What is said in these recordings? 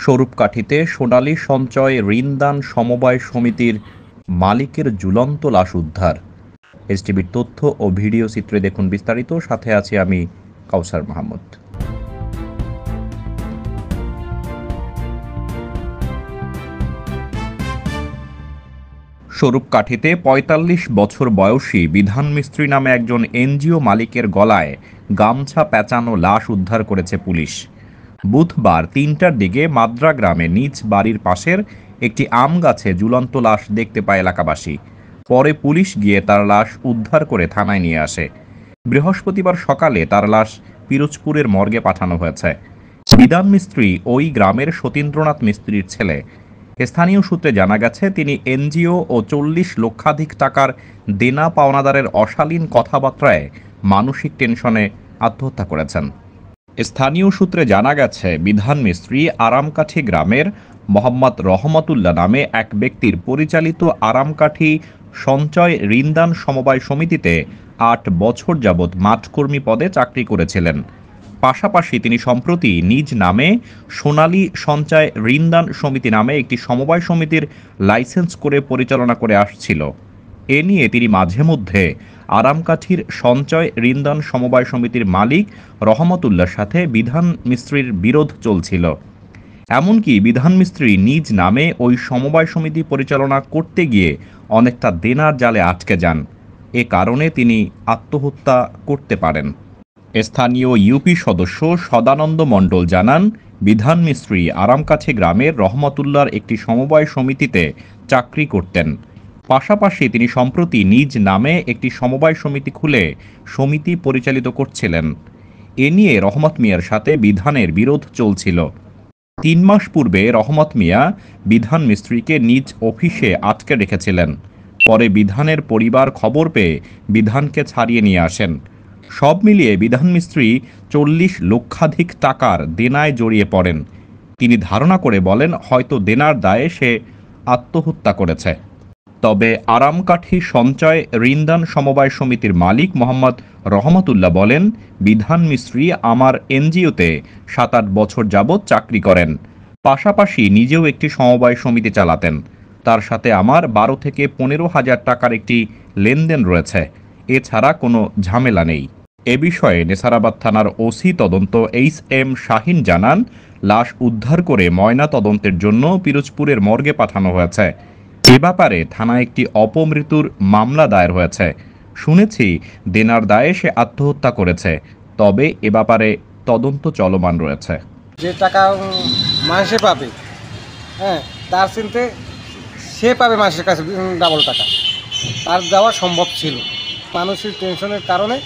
স্বরূপকাঠিতে সোনালী সঞ্চয় ঋণদান সমবায় সমিতির মালিকের ঝুলন্ত লাশ উদ্ধার। এসটিভির তথ্য ও ভিডিও চিত্রে দেখুন বিস্তারিত। সাথে আছি আমি কাউসার মাহমুদ। স্বরূপকাঠিতে ৪৫ বছর বয়সী বিধান মিস্ত্রি নামে একজন এনজিও মালিকের গলায় গামছা পেঁচানো লাশ উদ্ধার করেছে পুলিশ। বুধবার ৩টার দিকে মাদ্রা গ্রামে নিজ বাড়ির পাশের একটি আম গাছে ঝুলন্ত লাশ দেখতে পায় এলাকাবাসী। পরে পুলিশ গিয়ে তার লাশ উদ্ধার করে থানায় নিয়ে আসে। বৃহস্পতিবার সকালে তার লাশ পিরোজপুরের মর্গে পাঠানো হয়েছে। বিধান মিস্ত্রি ওই গ্রামের সতীন্দ্রনাথ মিস্ত্রির ছেলে। স্থানীয় সূত্রে জানা গেছে, তিনি এনজিও ও ৪০ লক্ষাধিক টাকার দেনা পাওনাদারের অশালীন কথাবার্তায় মানসিক টেনশনে আত্মহত্যা করেছেন। স্থানীয় সূত্রে জানা গেছে, বিধান মিস্ত্রি আরামকাঠি গ্রামের মোহাম্মদ রহমতুল্লাহ নামে এক ব্যক্তির পরিচালিত আরামকাঠি সঞ্চয় ঋণদান সমবায় সমিতিতে ৮ বছর যাবৎ মাঠকর্মী পদে চাকরি করেছিলেন। পাশাপাশি তিনি সম্প্রতি নিজ নামে সোনালী সঞ্চয় ঋণদান সমিতি নামে একটি সমবায় সমিতির লাইসেন্স করে পরিচালনা করে আসছিল। এ নিয়ে তিনি মাঝে মধ্যে আরামকাঠির সঞ্চয় ঋণদান সমবায় সমিতির মালিক রহমতুল্লাহর সাথে বিধান মিস্ত্রির বিরোধ চলছিল। এমনকি বিধান মিস্ত্রি নিজ নামে ওই সমবায় সমিতি পরিচালনা করতে গিয়ে অনেকটা দেনার জালে আটকে যান। এ কারণে তিনি আত্মহত্যা করতে পারেন। স্থানীয় ইউপি সদস্য সদানন্দ মণ্ডল জানান, বিধান মিস্ত্রি আরামকাঠি গ্রামের রহমতুল্লাহর একটি সমবায় সমিতিতে চাকরি করতেন। পাশাপাশি তিনি সম্প্রতি নিজ নামে একটি সমবায় সমিতি খুলে সমিতি পরিচালিত করছিলেন। এ নিয়ে রহমত মিয়ার সাথে বিধানের বিরোধ চলছিল। ৩ মাস পূর্বে রহমত মিয়া বিধান মিস্ত্রিকে নিজ অফিসে আটকে রেখেছিলেন। পরে বিধানের পরিবার খবর পেয়ে বিধানকে ছাড়িয়ে নিয়ে আসেন। সব মিলিয়ে বিধান মিস্ত্রি ৪০ লক্ষাধিক টাকার দেনায় জড়িয়ে পড়েন। তিনি ধারণা করে বলেন, হয়তো দেনার দায়ে সে আত্মহত্যা করেছে। তবে আরামকাঠি সঞ্চয় ঋণদান সমবায় সমিতির মালিক মোহাম্মদ রহমতুল্লাহ বলেন, বিধান মিস্ত্রি আমার এনজিওতে ৭-৮ বছর যাবৎ চাকরি করেন। পাশাপাশি নিজেও একটি সমবায় সমিতি চালাতেন। তার সাথে আমার ১২ থেকে ১৫ হাজার টাকার একটি লেনদেন রয়েছে। এছাড়া কোনো ঝামেলা নেই। এ বিষয়ে নেসারাবাদ থানার ওসি তদন্ত এইচ.এম. শাহিন জানান, লাশ উদ্ধার করে ময়না তদন্তের জন্য পিরোজপুরের মর্গে পাঠানো হয়েছে। এ ব্যাপারে থানায় একটি অপমৃত্যুর মামলা দায়ের হয়েছে। শুনেছি দেনার দায়ে সে আত্মহত্যা করেছে, তবে এ ব্যাপারে তদন্ত চলমান রয়েছে। যে টাকা মানুষে পাবে, হ্যাঁ, তার চিনতে সে পাবে মানুষের কাছে ডাবল টাকা, তার দেওয়া সম্ভব ছিল। মানুষের টেনশনের কারণে,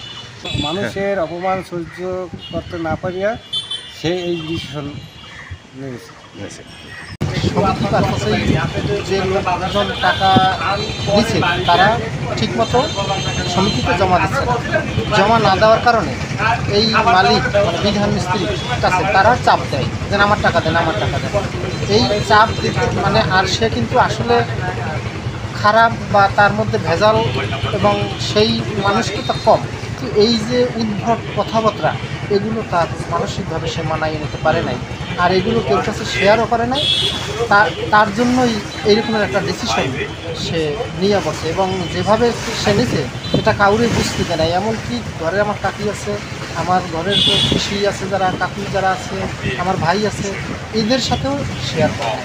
মানুষের অপমান সহ্য করতে না পারিয়া সে এই ডিসিশন নিয়েছে। যে লোকজন টাকা দিচ্ছে তারা ঠিকমতো সমিতিতে জমা দিচ্ছে না। জমা না দেওয়ার কারণে এই মালিক বিধান মিস্ত্রির কাছে তারা চাপ দেয়, যেন আমার টাকা দেন, আমার টাকা দেন। এই চাপ দিতে আর সে কিন্তু আসলে খারাপ বা তার মধ্যে ভেজাল এবং সেই মানুষটি তো কম। এই যে উদ্ভট কথাবার্তা, এগুলো তার মানসিকভাবে সে মানাইয়ে নিতে পারে নাই, আর এগুলো কেউ কাছে শেয়ারও করে নাই। তার জন্যই এইরকমের একটা ডিসিশন সে নিয়ে বসে, এবং যেভাবে সে নিছে এটা কাউরে বুঝতে দেয় নাই। এমনকি ঘরে আমার কাকি আছে, আমার ঘরের পিসি আছে, যারা কাকি যারা আছে, আমার ভাই আছে, এদের সাথেও শেয়ার করে।